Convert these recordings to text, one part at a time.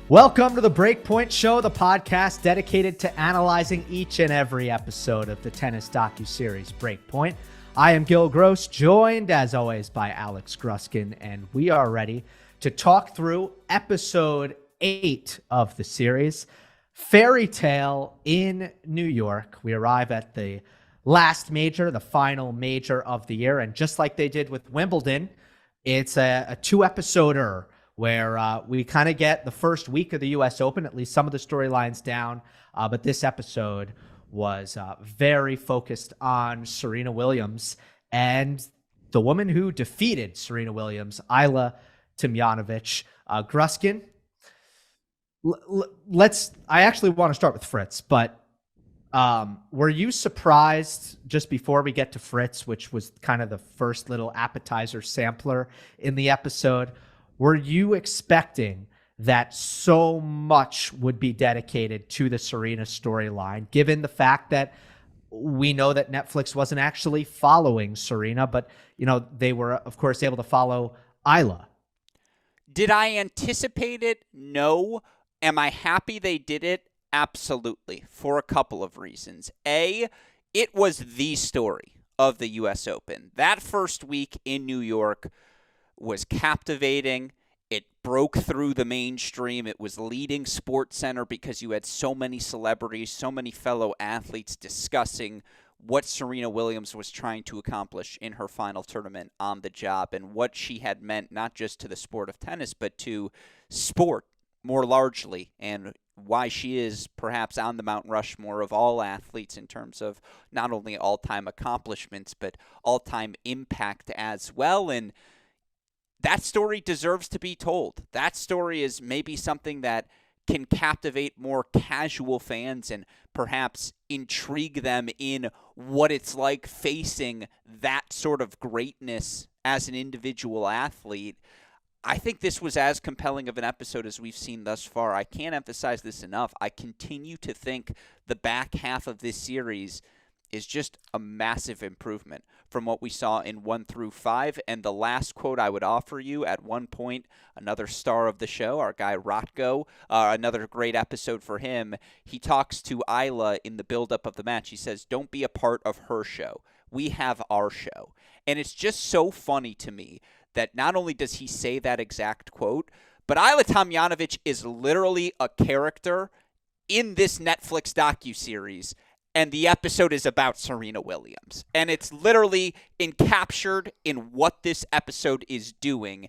Welcome to the Breakpoint Show, the podcast dedicated to analyzing each and every episode of the tennis docu-series Breakpoint. I am Gill Gross, joined as always by Alex Gruskin, and we are ready to talk through episode 8 of the series, Fairytale in New York. We arrive at the last major, the final major of the year, and just like they did with Wimbledon, it's a two-episoder where we kind of get the first week of the U.S. Open, at least some of the storylines down. But this episode was very focused on Serena Williams and the woman who defeated Serena Williams, Ajla Tomljanovic. Gruskin, I actually want to start with Fritz, but were you surprised just before we get to Fritz, which was kind of the first little appetizer sampler in the episode? Were you expecting that so much would be dedicated to the Serena storyline, given the fact that we know that Netflix wasn't actually following Serena, but, you know, they were, of course, able to follow Ajla? Did I anticipate it? No. Am I happy they did it? Absolutely, for a couple of reasons. A, it was the story of the U.S. Open. That first week in New York was captivating. It broke through the mainstream. It was leading SportsCenter because you had so many celebrities, so many fellow athletes discussing what Serena Williams was trying to accomplish in her final tournament on the job and what she had meant not just to the sport of tennis, but to sport more largely, and why she is perhaps on the Mount Rushmore of all athletes in terms of not only all-time accomplishments, but all-time impact as well. And that story deserves to be told. That story is maybe something that can captivate more casual fans and perhaps intrigue them in what it's like facing that sort of greatness as an individual athlete. I think this was as compelling of an episode as we've seen thus far. I can't emphasize this enough. I continue to think the back half of this series is just a massive improvement from what we saw in 1 through 5. And the last quote I would offer you, at one point, another star of the show, our guy Racquets, another great episode for him, he talks to Ajla in the buildup of the match. He says, "Don't be a part of her show. We have our show." And it's just so funny to me that not only does he say that exact quote, but Ajla Tomljanovic is literally a character in this Netflix docu-series, and the episode is about Serena Williams. And it's literally encaptured in what this episode is doing.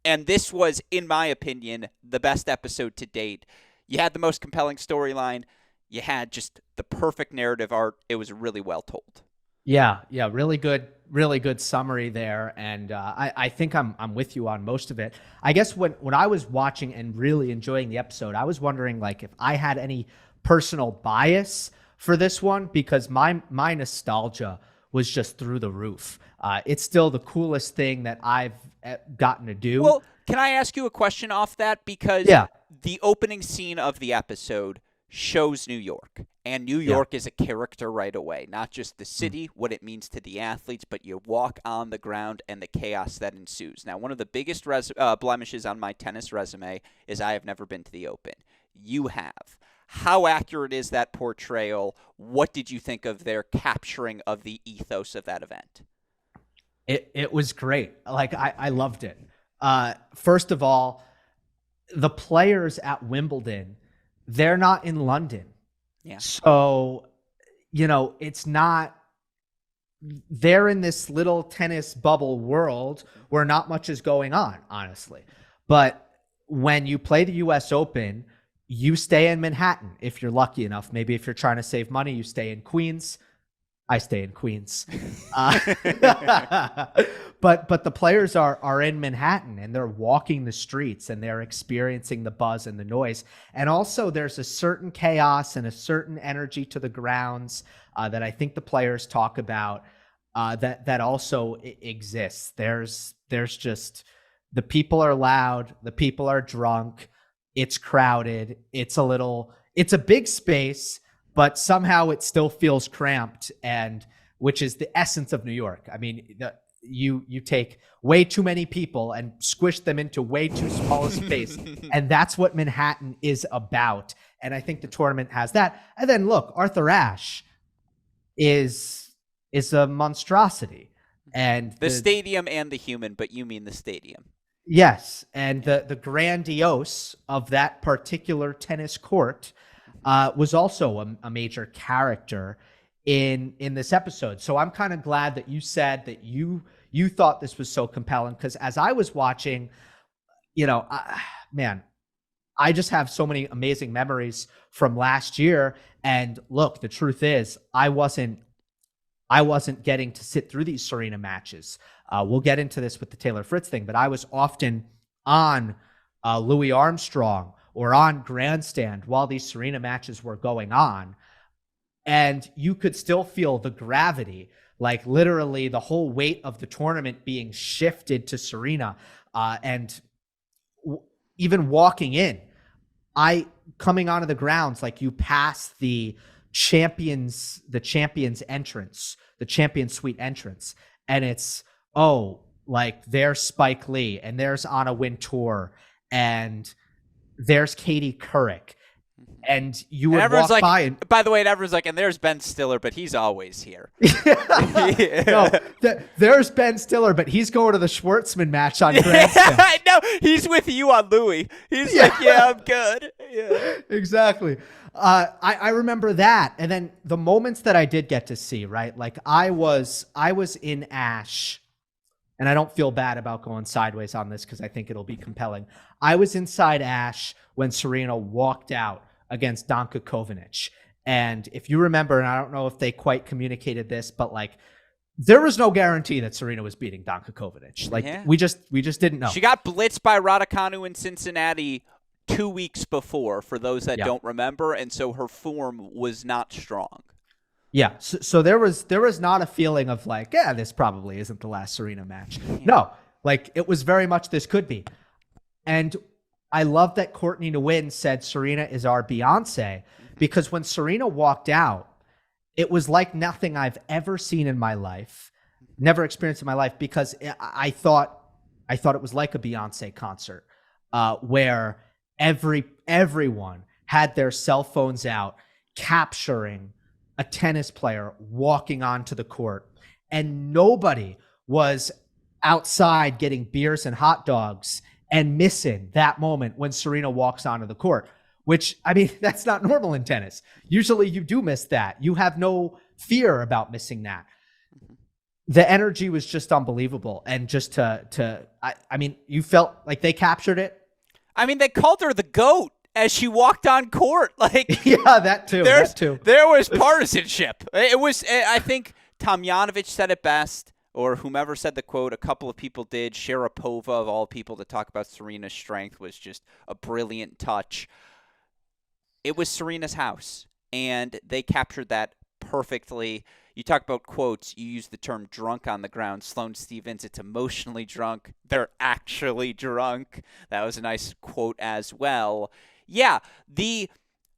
And this was, in my opinion, the best episode to date. You had the most compelling storyline. You had just the perfect narrative art. It was really well told. Yeah, really good summary there. And I think I'm with you on most of it. I guess when I was watching and really enjoying the episode, I was wondering, like, if I had any personal bias for this one, because my nostalgia was just through the roof. It's still the coolest thing that I've gotten to do. Well, can I ask you a question off that? Because the opening scene of the episode shows New York, and New York is a character right away, not just the city, what it means to the athletes, but you walk on the ground and the chaos that ensues. Now, one of the biggest blemishes on my tennis resume is I have never been to the Open. You have. How accurate is that portrayal? What did you think of their capturing of the ethos of that event? It was great. Like, I loved it. First of all, the players at Wimbledon, they're not in London. Yeah. So, you know, it's not, they're in this little tennis bubble world where not much is going on, honestly. But when you play the U.S. Open, you stay in Manhattan if you're lucky enough. Maybe if you're trying to save money, you stay in Queens. I stay in Queens. But the players are in Manhattan, and they're walking the streets, and they're experiencing the buzz and the noise. And also there's a certain chaos and a certain energy to the grounds that I think the players talk about that also exists. There's just, the people are loud, the people are drunk, it's crowded, it's a big space, but somehow it still feels cramped, and which is the essence of New York. I mean, you take way too many people and squish them into way too small a space. And that's what Manhattan is about. And I think the tournament has that. And then look, Arthur Ashe is a monstrosity. And the stadium and the human, but you mean the stadium. Yes. And the grandiose of that particular tennis court was also a major character in this episode. So I'm kind of glad that you said that you thought this was so compelling, because as I was watching, I just have so many amazing memories from last year. And look, the truth is, I wasn't getting to sit through these Serena matches. We'll get into this with the Taylor Fritz thing, but I was often on Louis Armstrong or on Grandstand while these Serena matches were going on. And you could still feel the gravity, like literally the whole weight of the tournament being shifted to Serena. Even walking in, coming onto the grounds, like you pass the champions entrance, the champion suite entrance, and it's, like there's Spike Lee, and there's Anna Wintour, and there's Katie Couric. And you would walk by. And, by the way, and everyone's like, and there's Ben Stiller, but he's always here. No, there's Ben Stiller, but he's going to the Schwartzman match on Grandstand. No, he's with you on Louis. He's like, yeah, I'm good. Yeah, exactly. I remember that, and then the moments that I did get to see, right? Like I was in Ashe, and I don't feel bad about going sideways on this because I think it'll be compelling. I was inside Ashe when Serena walked out against Danka Kovinic. And if you remember, and I don't know if they quite communicated this, but like there was no guarantee that Serena was beating Danka Kovinic. Like we just didn't know. She got blitzed by Raducanu in Cincinnati 2 weeks before, for those that don't remember, and so her form was not strong. Yeah, so there was not a feeling of like, this probably isn't the last Serena match. Yeah. No, like it was very much this could be. And I love that Courtney Nguyen said Serena is our Beyonce, because when Serena walked out, it was like nothing I've ever seen in my life, never experienced in my life, because I thought it was like a Beyonce concert where everyone had their cell phones out capturing a tennis player walking onto the court, and nobody was outside getting beers and hot dogs and missing that moment when Serena walks onto the court, which, I mean, that's not normal in tennis. Usually you do miss that. You have no fear about missing that. The energy was just unbelievable. And just I mean, you felt like they captured it. I mean, they called her the GOAT as she walked on court. Like, yeah, that too. There was partisanship. It was, I think Tomljanovic said it best, or whomever said the quote. A couple of people did. Sharapova, of all people, to talk about Serena's strength was just a brilliant touch. It was Serena's house, and they captured that perfectly. You talk about quotes. You use the term drunk on the ground. Sloane Stephens, it's emotionally drunk. They're actually drunk. That was a nice quote as well. Yeah, the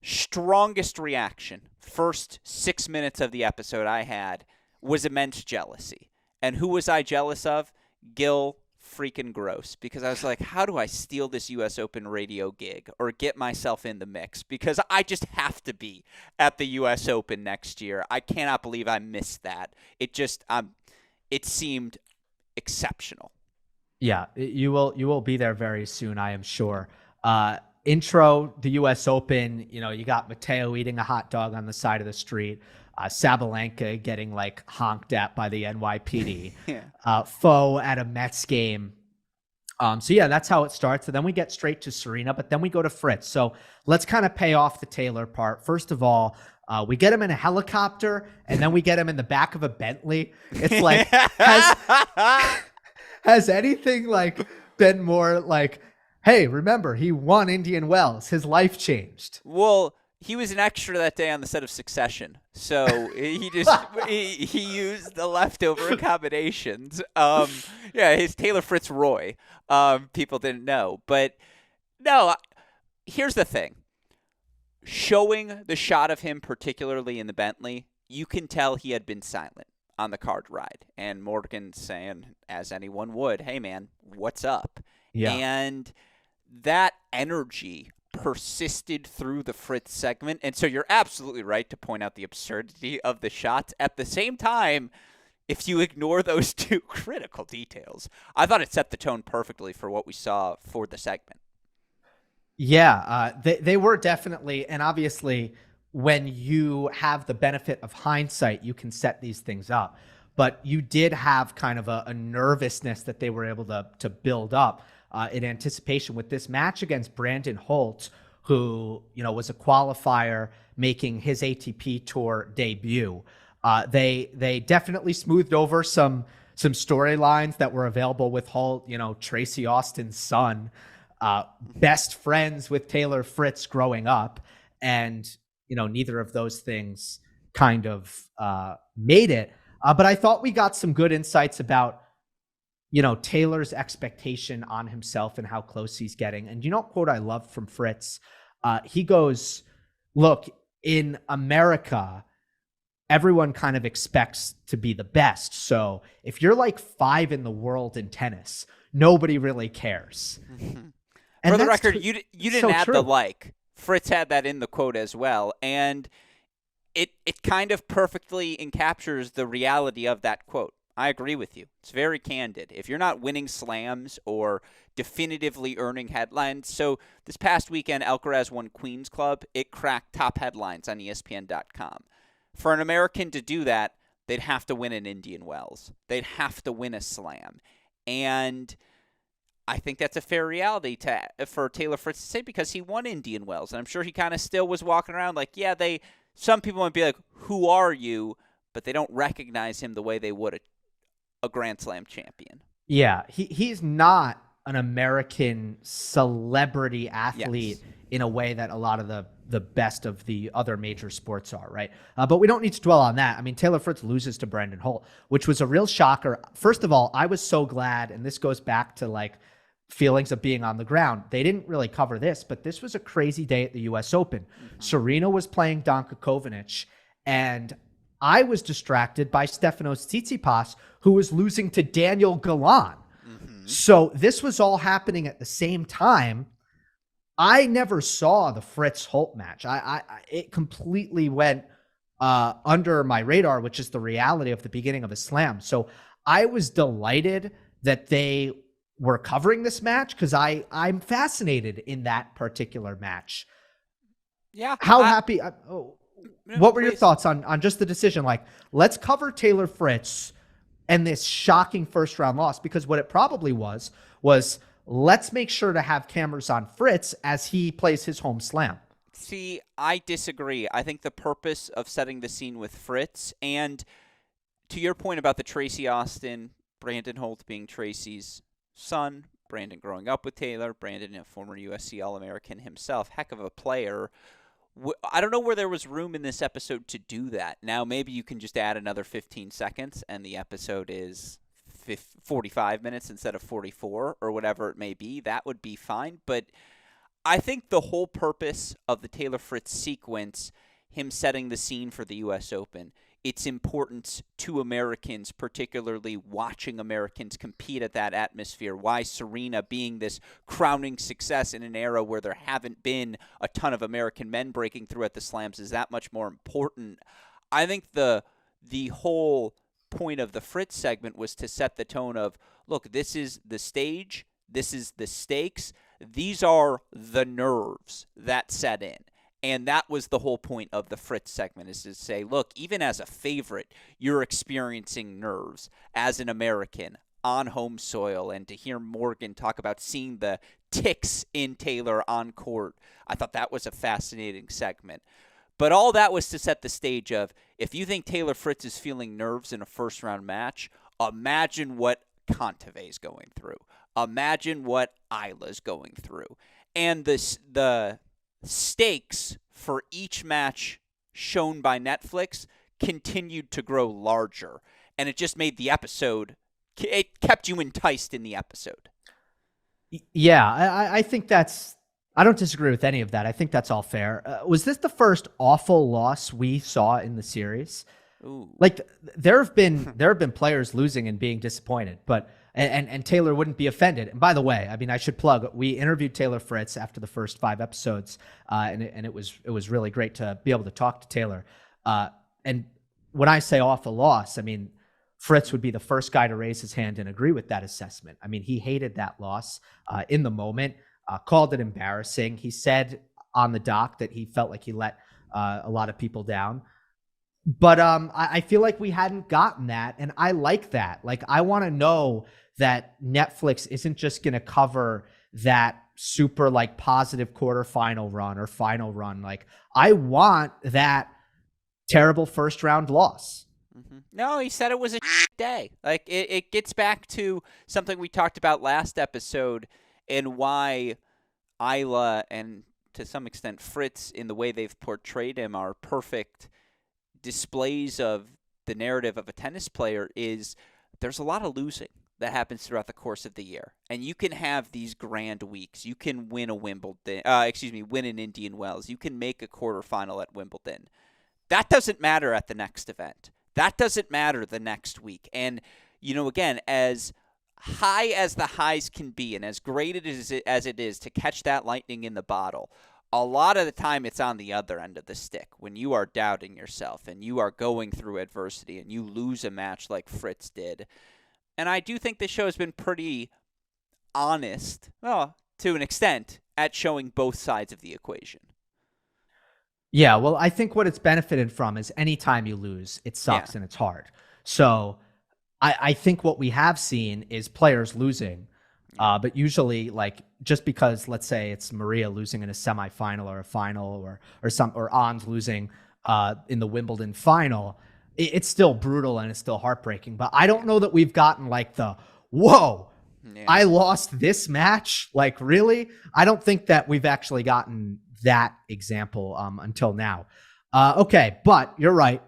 strongest reaction, first 6 minutes of the episode I had, was immense jealousy. And who was I jealous of? Gill freaking Gross. Because I was like, how do I steal this U.S. Open radio gig or get myself in the mix? Because I just have to be at the U.S. Open next year. I cannot believe I missed that. It just, it seemed exceptional. Yeah, you will be there very soon, I am sure. Intro, the U.S. Open, you got Matteo eating a hot dog on the side of the street. Sabalenka getting like honked at by the NYPD. Foe at a Mets game. So yeah, that's how it starts. And then we get straight to Serena, but then we go to Fritz. So let's kind of pay off the Taylor part. First of all, we get him in a helicopter, and then we get him in the back of a Bentley. It's like, has anything like been more like, hey, remember, he won Indian Wells. His life changed. Well, he was an extra that day on the set of Succession, so he used the leftover accommodations. His Taylor Fritz Roy. People didn't know, but no. Here's the thing: showing the shot of him, particularly in the Bentley, you can tell he had been silent. on the card ride. And Morgan saying, as anyone would, hey, man, what's up? Yeah. And that energy persisted through the Fritz segment. And so you're absolutely right to point out the absurdity of the shots. At the same time, if you ignore those two critical details, I thought it set the tone perfectly for what we saw for the segment. Yeah, they were definitely, and obviously when you have the benefit of hindsight, you can set these things up. But you did have kind of a nervousness that they were able to build up in anticipation with this match against Brandon Holt, who, you know, was a qualifier making his ATP Tour debut. They definitely smoothed over some storylines that were available with Holt. You know, Tracy Austin's son, best friends with Taylor Fritz growing up, and you know, neither of those things kind of made it. But I thought we got some good insights about, you know, Taylor's expectation on himself and how close he's getting. And you know, quote I love from Fritz, he goes, "Look, in America, everyone kind of expects to be the best. So if you're like 5 in the world in tennis, nobody really cares." Mm-hmm. And for the record, you didn't so add true. the like. Fritz had that in the quote as well. And it kind of perfectly encaptures the reality of that quote. I agree with you. It's very candid. If you're not winning slams or definitively earning headlines. So this past weekend, Alcaraz won Queen's Club. It cracked top headlines on ESPN.com. For an American to do that, they'd have to win an Indian Wells. They'd have to win a slam. And I think that's a fair reality for Taylor Fritz to say, because he won Indian Wells. And I'm sure he kind of still was walking around like, yeah, some people might be like, who are you? But they don't recognize him the way they would a Grand Slam champion. Yeah, he's not an American celebrity athlete in a way that a lot of the best of the other major sports are, right? But we don't need to dwell on that. I mean, Taylor Fritz loses to Brandon Holt, which was a real shocker. First of all, I was so glad, and this goes back to like feelings of being on the ground. They didn't really cover this, but this was a crazy day at the U.S. Open. Mm-hmm. Serena was playing Danka Kovinic, and I was distracted by Stefanos Tsitsipas, who was losing to Daniel Galan. Mm-hmm. So this was all happening at the same time. I never saw the Fritz Holt match. It completely went under my radar, which is the reality of the beginning of a slam. So I was delighted that they were covering this match, because I'm fascinated in that particular match. Yeah. How happy? What were your thoughts on just the decision? Like, let's cover Taylor Fritz and this shocking first round loss, because what it probably was let's make sure to have cameras on Fritz as he plays his home slam. See, I disagree. I think the purpose of setting the scene with Fritz, and to your point about the Tracy Austin, Brandon Holt being Tracy's son, Brandon growing up with Taylor, Brandon a former USC All-American himself, heck of a player. I don't know where there was room in this episode to do that. Now, maybe you can just add another 15 seconds and the episode is 45 minutes instead of 44 or whatever it may be. That would be fine. But I think the whole purpose of the Taylor Fritz sequence, him setting the scene for the U.S. Open, its importance to Americans, particularly watching Americans compete at that atmosphere, why Serena being this crowning success in an era where there haven't been a ton of American men breaking through at the slams is that much more important. I think the whole point of the Fritz segment was to set the tone of, look, this is the stage, this is the stakes, these are the nerves that set in. And that was the whole point of the Fritz segment, is to say, look, even as a favorite, you're experiencing nerves as an American on home soil. And to hear Morgan talk about seeing the ticks in Taylor on court, I thought that was a fascinating segment. But all that was to set the stage of, if you think Taylor Fritz is feeling nerves in a first-round match, imagine what Contave's going through. Imagine what Ajla's going through. And the stakes for each match shown by Netflix continued to grow larger, and it just made the episode, it kept you enticed in the episode. Yeah, I think I don't disagree with any of that. I think that's all fair. Was this the first awful loss we saw in the series? Ooh. Like there have been players losing and being disappointed, but and Taylor wouldn't be offended. And by the way, I mean, I should plug, we interviewed Taylor Fritz after the first 5 episodes, and it was really great to be able to talk to Taylor. And when I say awful loss, I mean, Fritz would be the first guy to raise his hand and agree with that assessment. I mean, he hated that loss in the moment, called it embarrassing. He said on the doc that he felt like he let a lot of people down. But I feel like we hadn't gotten that, and I like that. Like, I want to know that Netflix isn't just going to cover that super like positive quarterfinal run or final run. Like, I want that terrible first round loss. Mm-hmm. No, he said it was a day. Like, it gets back to something we talked about last episode and why Ajla and to some extent Fritz, in the way they've portrayed him, are perfect displays of the narrative of a tennis player. Is there's a lot of losing that happens throughout the course of the year, and you can have these grand weeks. You can win a Wimbledon, win an Indian Wells. You can make a quarterfinal at Wimbledon. That doesn't matter at the next event. That doesn't matter the next week. And again, as high as the highs can be, and as great as it is to catch that lightning in the bottle, a lot of the time it's on the other end of the stick when you are doubting yourself and you are going through adversity and you lose a match like Fritz did. And I do think this show has been pretty honest, well, to an extent, at showing both sides of the equation. Yeah, well, I think what it's benefited from is anytime you lose, it sucks and it's hard. So I think what we have seen is players losing, but usually, like, just because, let's say it's Maria losing in a semifinal or a final, or Ons losing in the Wimbledon final, it's still brutal and it's still heartbreaking. But I don't know that we've gotten like the whoa, I lost this match. Like, really? I don't think that we've actually gotten that example until now. Okay, but you're right.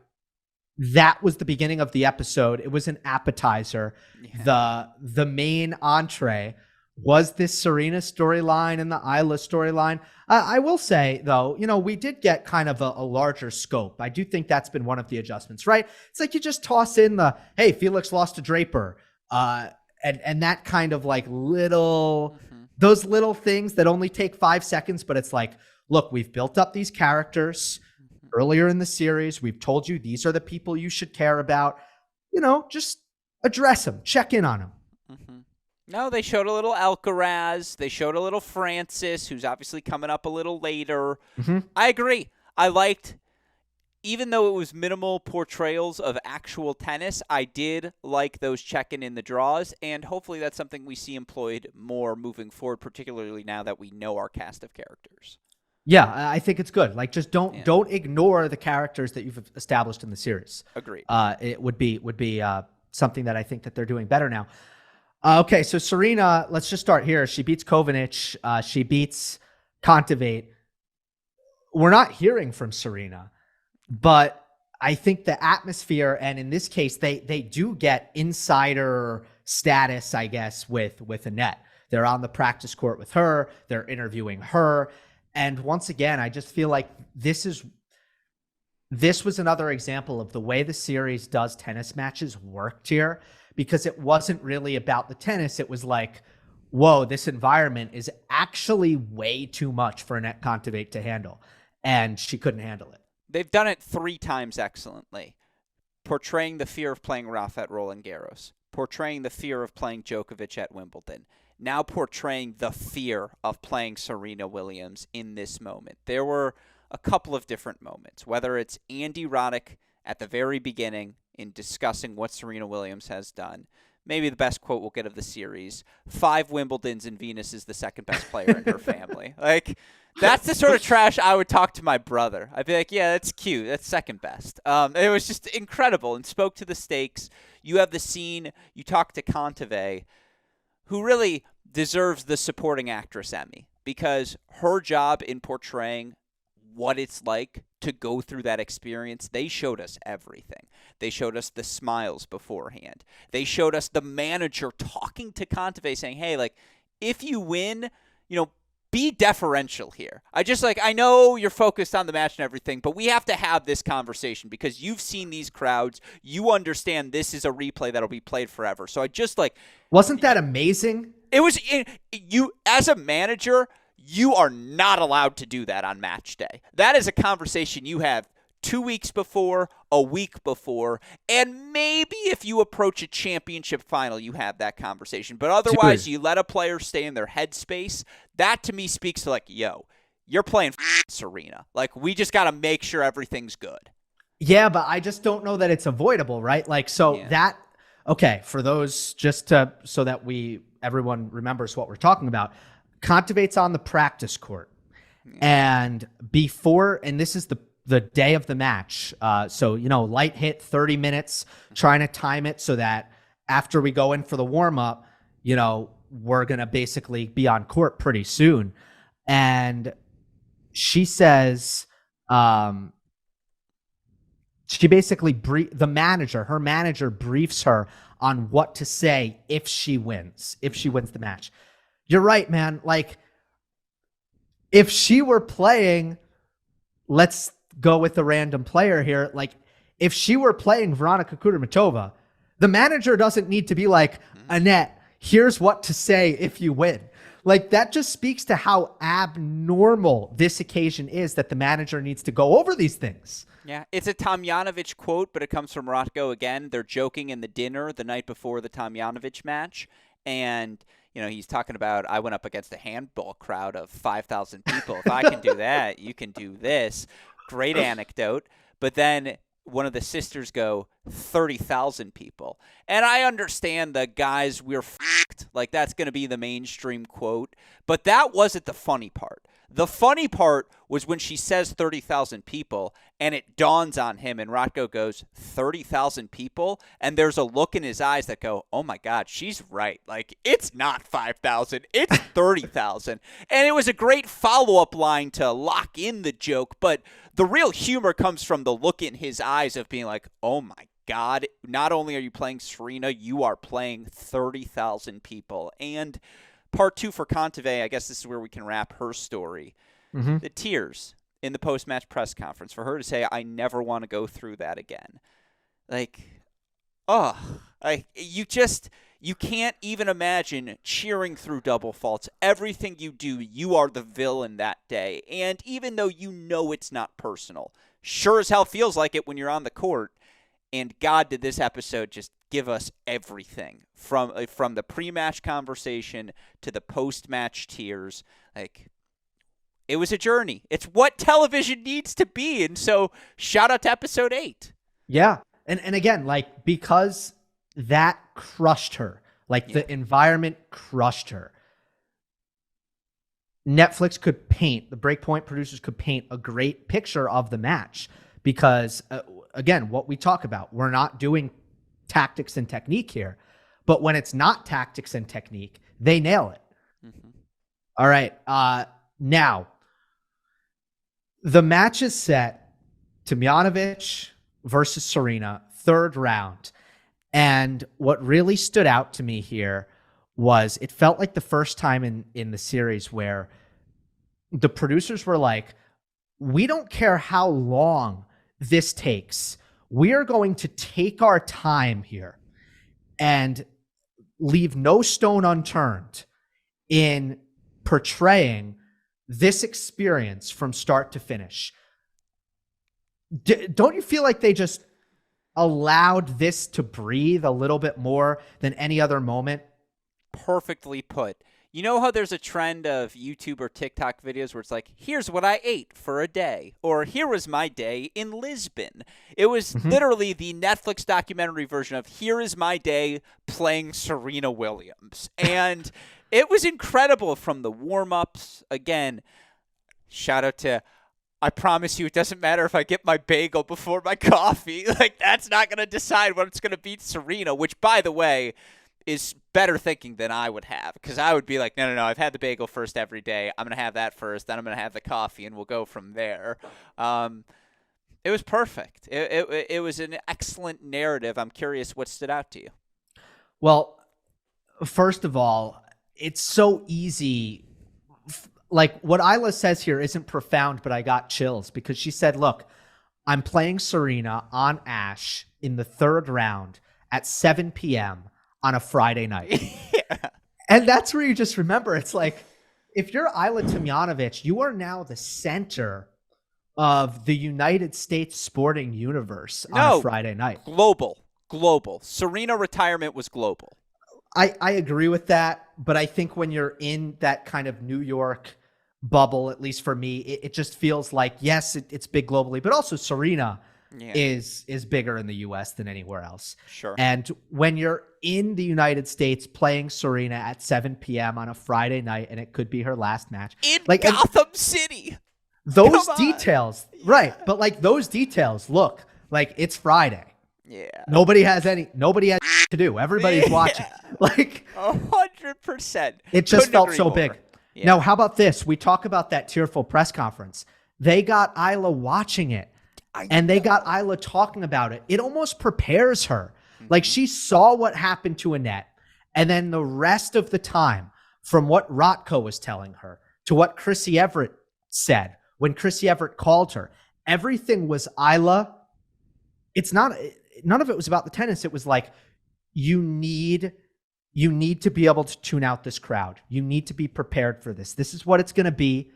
That was the beginning of the episode. It was an appetizer. Yeah. The main entree was this Serena storyline and the Ajla storyline. I will say, though, we did get kind of a larger scope. I do think that's been one of the adjustments, right? It's like you just toss in the, hey, Felix lost to Draper. And that kind of like those little things that only take 5 seconds, but it's like, look, we've built up these characters earlier in the series. We've told you these are the people you should care about. Just address them, check in on them. Mm-hmm. No, they showed a little Alcaraz. They showed a little Francis, who's obviously coming up a little later. Mm-hmm. I agree. I liked, even though it was minimal portrayals of actual tennis, I did like those check-in the draws, and hopefully that's something we see employed more moving forward, particularly now that we know our cast of characters. Yeah, I think it's good. Like, just don't ignore the characters that you've established in the series. Agreed. It would be something that I think that they're doing better now. Okay, so Serena, let's just start here. She beats Kovanic. She beats Kontaveit. We're not hearing from Serena, but I think the atmosphere, and in this case, they do get insider status, I guess, with Annette. They're on the practice court with her. They're interviewing her. And once again, I just feel like this was another example of the way the series does tennis matches worked here, because it wasn't really about the tennis. It was like, whoa, this environment is actually way too much for Annette Kontaveit to handle. And she couldn't handle it. They've done it 3 times excellently. Portraying the fear of playing Rafa at Roland Garros. Portraying the fear of playing Djokovic at Wimbledon. Now portraying the fear of playing Serena Williams in this moment. There were a couple of different moments, whether it's Andy Roddick at the very beginning in discussing what Serena Williams has done. Maybe the best quote we'll get of the series. 5 Wimbledons and Venus is the second best player in her family. Like, that's the sort of trash I would talk to my brother. I'd be like, yeah, that's cute. That's second best. It was just incredible and spoke to the stakes. You have the scene, you talk to Kontaveit, who really deserves the supporting actress Emmy, because her job in portraying what it's like to go through that experience, they showed us everything. They showed us the smiles beforehand. They showed us the manager talking to Kontaveit saying, hey, like, if you win, be deferential here. I know you're focused on the match and everything, but we have to have this conversation because you've seen these crowds. You understand this is a replay that'll be played forever. So wasn't that amazing? It was you as a manager, you are not allowed to do that on match day. That is a conversation you have 2 weeks before, a week before, and maybe if you approach a championship final, you have that conversation. But otherwise, you let a player stay in their headspace. That, to me, speaks to, like, yo, you're playing Serena. Like, we just got to make sure everything's good. Yeah, but I just don't know that it's avoidable, right? Like, okay, for those, so that everyone remembers what we're talking about, Contivate's on the practice court. And this is the day of the match. So, light hit, 30 minutes, trying to time it so that after we go in for the warm-up, we're going to basically be on court pretty soon. And she says, she basically, her manager briefs her on what to say if she wins the match. You're right, man. Like, if she were playing, let's go with a random player here. Like, if she were playing Veronika Kudermetova, the manager doesn't need to be like, Annette, here's what to say if you win. Like, that just speaks to how abnormal this occasion is that the manager needs to go over these things. Yeah, it's a Tomljanovic quote, but it comes from Rotko again. They're joking in the dinner the night before the Tomljanovic match, and he's talking about, I went up against a handball crowd of 5,000 people. If I can do that, you can do this. Great anecdote. But then one of the sisters go, 30,000 people. And I understand the guys, we're f***ed. Like, that's going to be the mainstream quote. But that wasn't the funny part. The funny part was when she says 30,000 people, and it dawns on him, and Rotko goes, 30,000 people? And there's a look in his eyes that go, oh my God, she's right. Like, it's not 5,000, it's 30,000. And it was a great follow-up line to lock in the joke, but the real humor comes from the look in his eyes of being like, oh my God, not only are you playing Serena, you are playing 30,000 people. And part two for Kontaveit, I guess this is where we can wrap her story. Mm-hmm. The tears in the post-match press conference for her to say, I never want to go through that again. Like, you can't even imagine cheering through double faults. Everything you do, you are the villain that day. And even though it's not personal, sure as hell feels like it when you're on the court. And God, did this episode just give us everything from the pre-match conversation to the post-match tears. Like, it was a journey. It's what television needs to be. And so shout out to episode 8. Yeah. And again, like, because that crushed her, like the environment crushed her. Netflix could paint, the Breakpoint producers could paint a great picture of the match because, again, what we talk about, we're not doing tactics and technique here, but when it's not tactics and technique, they nail it. Mm-hmm. All right. Now, the match is set. Tomljanovic versus Serena, third round. And what really stood out to me here was it felt like the first time in the series where the producers were like, we don't care how long this takes. We are going to take our time here and leave no stone unturned in portraying this experience from start to finish. Don't you feel like they just allowed this to breathe a little bit more than any other moment? Perfectly put. You know how there's a trend of YouTube or TikTok videos where it's like, here's what I ate for a day, or here was my day in Lisbon. It was literally the Netflix documentary version of here is my day playing Serena Williams. And it was incredible from the warm-ups. Again, shout out to, I promise you it doesn't matter if I get my bagel before my coffee. Like, that's not going to decide what's going to beat Serena, which, by the way, is better thinking than I would have, because I would be like, no, I've had the bagel first every day. I'm going to have that first, then I'm going to have the coffee, and we'll go from there. It was perfect. It was an excellent narrative. I'm curious what stood out to you. Well, first of all, it's so easy. like what Ajla says here isn't profound, but I got chills because she said, look, I'm playing Serena on Ash in the third round at 7 p.m. on a Friday night. Yeah. And that's where you just remember, it's like, if you're Ajla Tomljanovic, you are now the center of the United States sporting universe on a Friday night. Global. Serena retirement was global. I agree with that, but I think when you're in that kind of New York bubble, at least for me, it just feels like, yes, it's big globally, but also Serena is bigger in the U.S. than anywhere else. Sure. And when you're in the United States playing Serena at 7 p.m. on a Friday night, and it could be her last match. In Gotham City. Those details, right. But like those details, look, like it's Friday. Yeah. Nobody has to do. Everybody's watching. Like 100%. It just felt so more. big. Yeah. Now, how about this? We talk about that tearful press conference. They got Ajla watching it, and they got Ajla talking about it. It almost prepares her. Mm-hmm. Like she saw what happened to Annette, and then the rest of the time, from what Rotko was telling her to what Chrissy Everett said when Chrissy Everett called her, everything was Ajla. None of it was about the tennis. It was like, you need to be able to tune out this crowd. You need to be prepared for this. This is what it's going to be.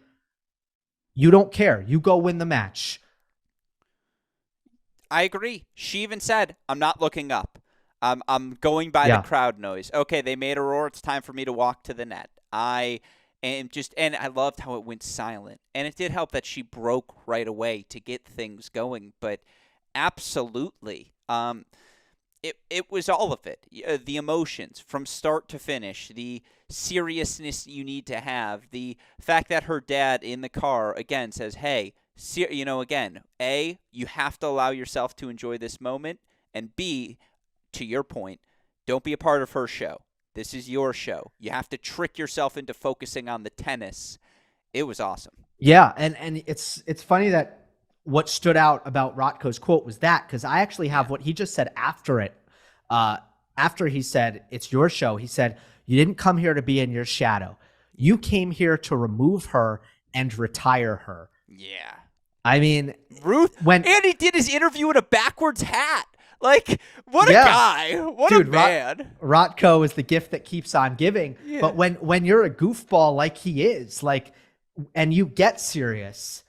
You don't care. You go win the match. I agree. She even said, I'm not looking up. I'm going by the crowd noise. Okay, they made a roar. It's time for me to walk to the net. And I loved how it went silent. And it did help that she broke right away to get things going. But absolutely, it was all of it. The emotions from start to finish, the seriousness you need to have, the fact that her dad in the car again says, hey, again, A, you have to allow yourself to enjoy this moment, and B, to your point, don't be a part of her show. This is your show. You have to trick yourself into focusing on the tennis. It was awesome. Yeah, and it's funny that what stood out about Rotko's quote was that, because I actually have what he just said after it. After he said, it's your show, he said, you didn't come here to be in your shadow. You came here to remove her and retire her. Yeah. I mean, and he did his interview in a backwards hat. Like, what a guy. What a man. Rotko is the gift that keeps on giving. Yeah. But when you're a goofball like he is, like, and you get serious,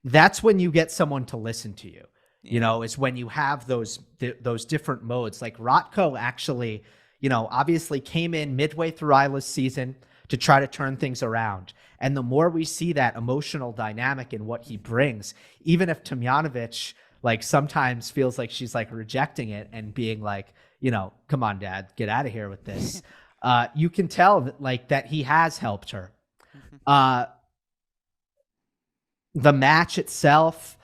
that's when you get someone to listen to you. You know, is when you have those different modes. Like Rotko actually, obviously came in midway through Ajla's season to try to turn things around. And the more we see that emotional dynamic in what he brings, even if Tomljanovic like sometimes feels like she's like rejecting it and being like, come on, Dad, get out of here with this. You can tell that he has helped her. The match itself,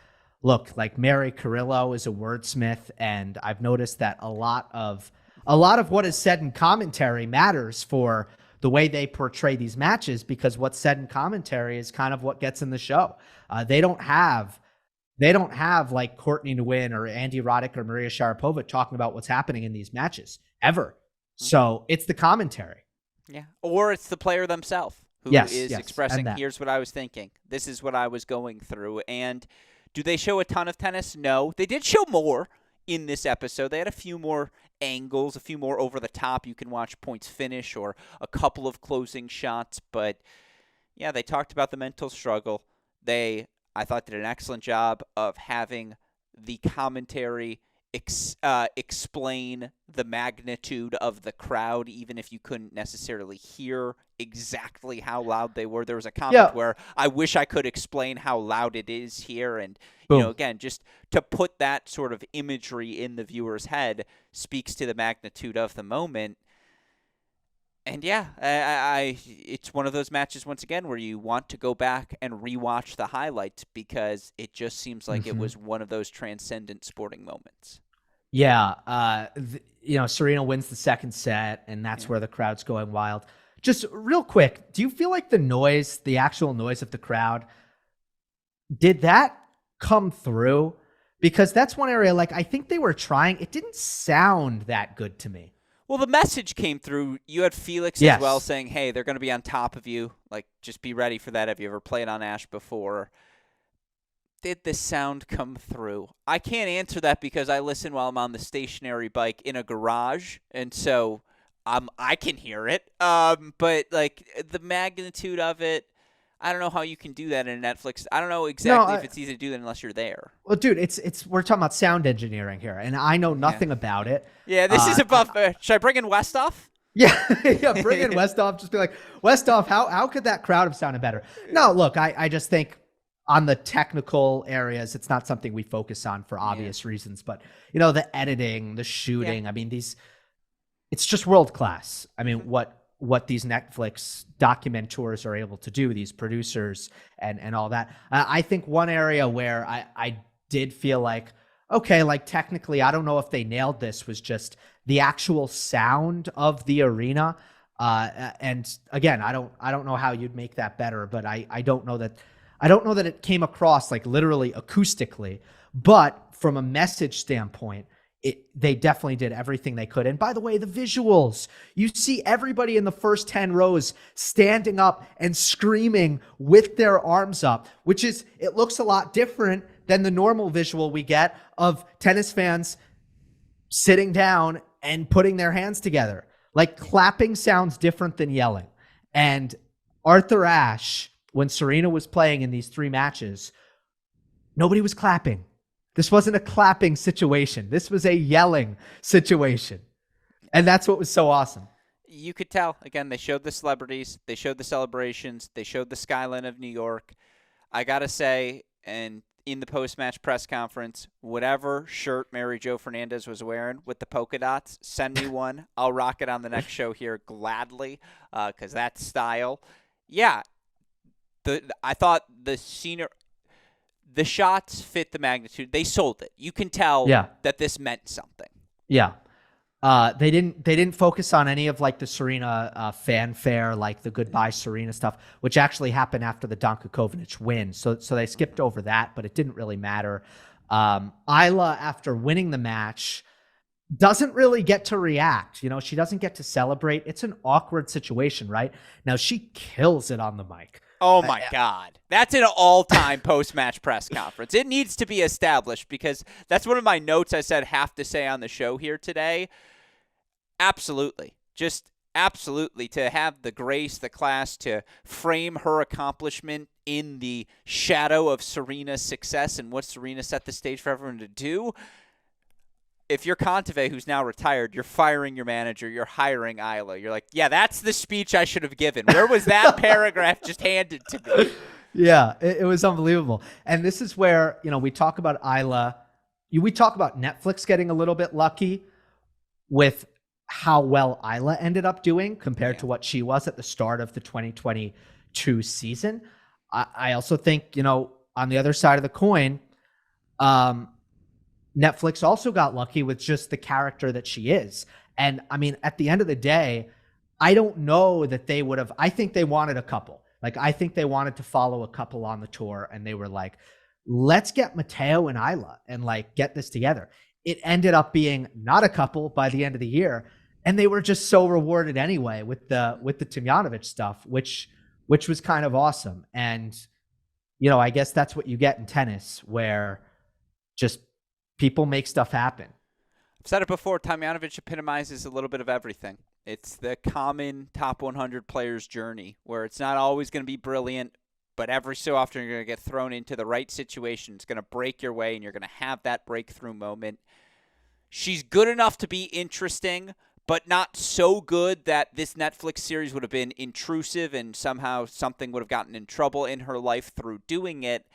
look, like Mary Carrillo is a wordsmith, and I've noticed that a lot of what is said in commentary matters for the way they portray these matches, because what's said in commentary is kind of what gets in the show. They don't have like Courtney Nguyen or Andy Roddick or Maria Sharapova talking about what's happening in these matches ever. So it's the commentary. Yeah. Or it's the player themselves who is expressing, here's what I was thinking. This is what I was going through. And do they show a ton of tennis? No. They did show more in this episode. They had a few more angles, a few more over the top. You can watch points finish or a couple of closing shots. But, yeah, they talked about the mental struggle. I thought, did an excellent job of having the commentary explain the magnitude of the crowd, even if you couldn't necessarily hear exactly how loud they were. There was a comment where I wish I could explain how loud it is here. And, again, just to put that sort of imagery in the viewer's head speaks to the magnitude of the moment. And it's one of those matches, once again, where you want to go back and rewatch the highlights because it just seems like it was one of those transcendent sporting moments. Yeah. Serena wins the second set, and that's where the crowd's going wild. Just real quick, do you feel like the actual noise of the crowd, did that come through? Because that's one area, like, I think they were trying. It didn't sound that good to me. Well, the message came through. You had Felix as well saying, hey, they're going to be on top of you. Like, just be ready for that. Have you ever played on Ash before? Did the sound come through? I can't answer that because I listen while I'm on the stationary bike in a garage, and so I can hear it. But like the magnitude of it, I don't know how you can do that in Netflix. I don't know exactly if it's easy to do that unless you're there. Well, dude, we're talking about sound engineering here, and I know nothing about it. Yeah, this is above. Should I bring in Westoff? Yeah, bring in Westoff. Just be like, Westoff, how could that crowd have sounded better? No, look, I just think on the technical areas, it's not something we focus on for obvious reasons. But, the editing, the shooting, I mean, it's just world class. I mean, what these Netflix documentors are able to do, these producers and all that. I think one area where I did feel like, okay, like technically, I don't know if they nailed this, was just the actual sound of the arena. And again, I don't know how you'd make that better, but I don't know that it came across like literally acoustically, but from a message standpoint, they definitely did everything they could. And by the way, the visuals, you see everybody in the first 10 rows standing up and screaming with their arms up, it looks a lot different than the normal visual we get of tennis fans sitting down and putting their hands together. Like, clapping sounds different than yelling. And Arthur Ashe, when Serena was playing in these 3 matches, nobody was clapping. This wasn't a clapping situation. This was a yelling situation. And that's what was so awesome. You could tell. Again, they showed the celebrities. They showed the celebrations. They showed the skyline of New York. I got to say, and in the post-match press conference, whatever shirt Mary Jo Fernandez was wearing with the polka dots, send me one. I'll rock it on the next show here gladly, because that's style. Yeah, I thought the scenery, the shots fit the magnitude. They sold it. You can tell that this meant something. Yeah. They didn't focus on any of like the Serena fanfare, like the goodbye Serena stuff, which actually happened after the Danka Kovinic win. So they skipped over that, but it didn't really matter. Ajla, after winning the match, doesn't really get to react. She doesn't get to celebrate. It's an awkward situation, right? Now, she kills it on the mic. Oh, my God. That's an all-time post-match press conference. It needs to be established because that's one of my notes I said have to say on the show here today. Absolutely. Just absolutely. To have the grace, the class to frame her accomplishment in the shadow of Serena's success and what Serena set the stage for everyone to do. If you're Kontaveit, who's now retired, you're firing your manager, you're hiring Ajla. You're like, yeah, that's the speech I should have given. Where was that paragraph just handed to me? Yeah, it was unbelievable. And this is where, we talk about Ajla. We talk about Netflix getting a little bit lucky with how well Ajla ended up doing compared to what she was at the start of the 2022 season. I also think, on the other side of the coin, Netflix also got lucky with just the character that she is. And I mean, at the end of the day, I don't know that they would have, I think they wanted a couple. Like, I think they wanted to follow a couple on the tour, and they were like, let's get Matteo and Ajla and like get this together. It ended up being not a couple by the end of the year. And they were just so rewarded anyway with the Tomljanovic stuff, which was kind of awesome. And, I guess that's what you get in tennis, where just people make stuff happen. I've said it before, Tomljanovic epitomizes a little bit of everything. It's the common top 100 player's journey, where it's not always going to be brilliant, but every so often you're going to get thrown into the right situation. It's going to break your way, and you're going to have that breakthrough moment. She's good enough to be interesting, but not so good that this Netflix series would have been intrusive and somehow something would have gotten in trouble in her life through doing it.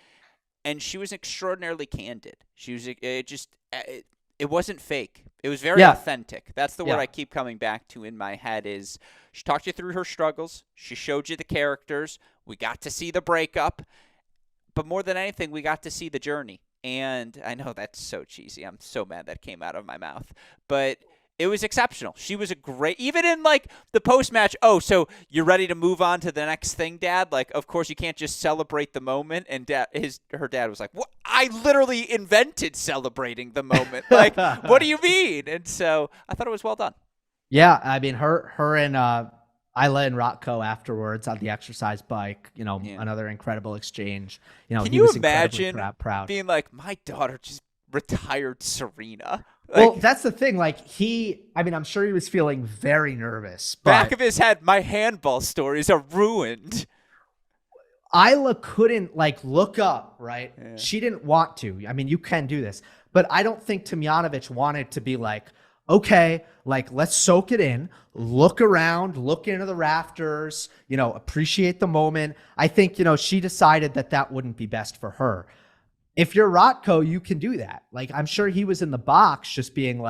And she was extraordinarily candid. She was it wasn't fake. It was very authentic. That's the word I keep coming back to in my head. Is she talked you through her struggles. She showed you the characters. We got to see the breakup. But more than anything, we got to see the journey. And I know that's so cheesy. I'm so mad that came out of my mouth. But it was exceptional. She was a great, even in like the post-match, oh, so you're ready to move on to the next thing, Dad? Like, of course you can't just celebrate the moment. And her dad was like, what? I literally invented celebrating the moment. Like, what do you mean? And so I thought it was well done. Yeah, I mean, her and Aijla and Rocco afterwards on the exercise bike, another incredible exchange. Can He you was imagine incredibly proud. being like, my daughter just retired Serena? Well, that's the thing. Like I'm sure he was feeling very nervous. But back of his head, my handball stories are ruined. Aijla couldn't look up, right? Yeah. She didn't want to. I mean, you can do this, but I don't think Tomljanovic wanted to be like, okay, let's soak it in, look around, look into the rafters, appreciate the moment. I think, she decided that wouldn't be best for her. If you're Rotko, you can do that. I'm sure he was in the box just being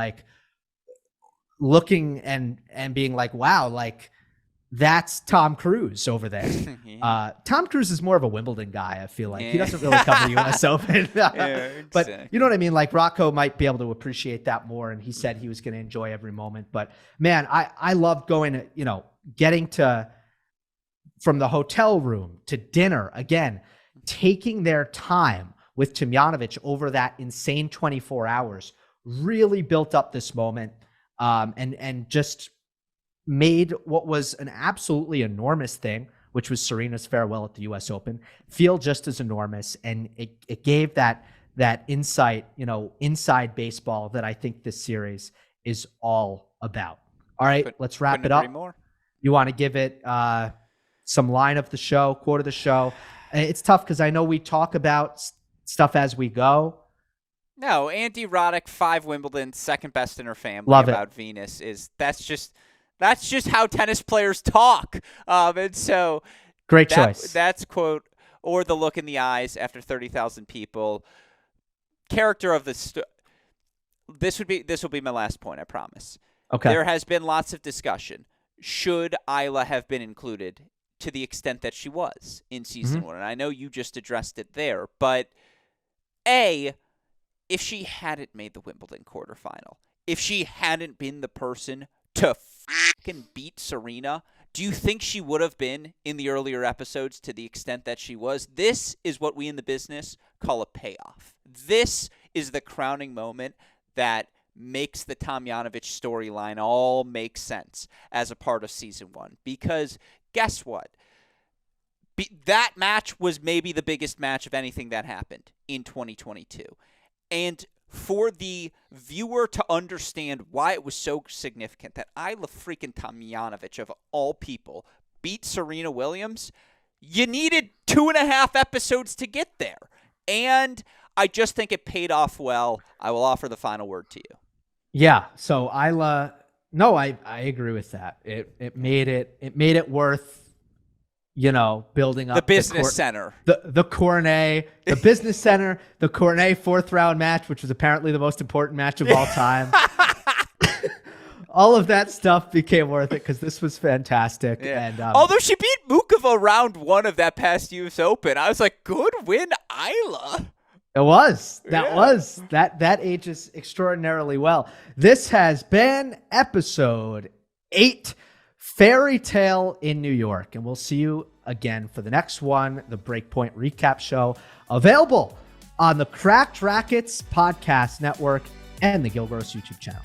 looking and being like, wow, that's Tom Cruise over there. Yeah. Tom Cruise is more of a Wimbledon guy, I feel like. Yeah. He doesn't really cover the U.S. Open. Yeah, exactly. But you know what I mean? Rocco might be able to appreciate that more, and he said he was going to enjoy every moment. But, man, I loved going to, getting from the hotel room to dinner, again, taking their time with Tomljanovic over that insane 24 hours really built up this moment and just made what was an absolutely enormous thing, which was Serena's farewell at the U.S. Open, feel just as enormous. And it gave that insight, inside baseball that I think this series is all about. All right, let's wrap it up. More. You want to give it some line of the show, quote of the show? It's tough because I know we talk about stuff as we go. No, Andy Roddick, 5 Wimbledon, second best in her family. Love about it. Venus that's just how tennis players talk. And so great choice. That's a quote, or the look in the eyes after 30,000 people. Character of the this will be my last point, I promise. Okay. There has been lots of discussion. Should Aijla have been included to the extent that she was in season 1? And I know you just addressed it there, but if she hadn't made the Wimbledon quarterfinal, if she hadn't been the person to fucking beat Serena, do you think she would have been in the earlier episodes to the extent that she was? This is what we in the business call a payoff. This is the crowning moment that makes the Tomljanovic storyline all make sense as a part of season 1. Because guess what? That match was maybe the biggest match of anything that happened in 2022. And for the viewer to understand why it was so significant that Ajla freaking Tomljanovic, of all people, beat Serena Williams, you needed 2.5 episodes to get there. And I just think it paid off well. I will offer the final word to you. Yeah. So Ajla, no, I agree with that. It made it worth, building up the business center, the Cornet, the business center, the Cornet 4th round match, which was apparently the most important match of all time. All of that stuff became worth it because this was fantastic. Yeah. And although she beat Mukova round 1 of that past U.S. Open, I was like, good win, Ajla. It was. That ages extraordinarily well. This has been episode 8, Fairytale in New York. And we'll see you again for the next one, the Breakpoint Recap Show, available on the Cracked Racquets Podcast Network and the Gill Gross YouTube channel.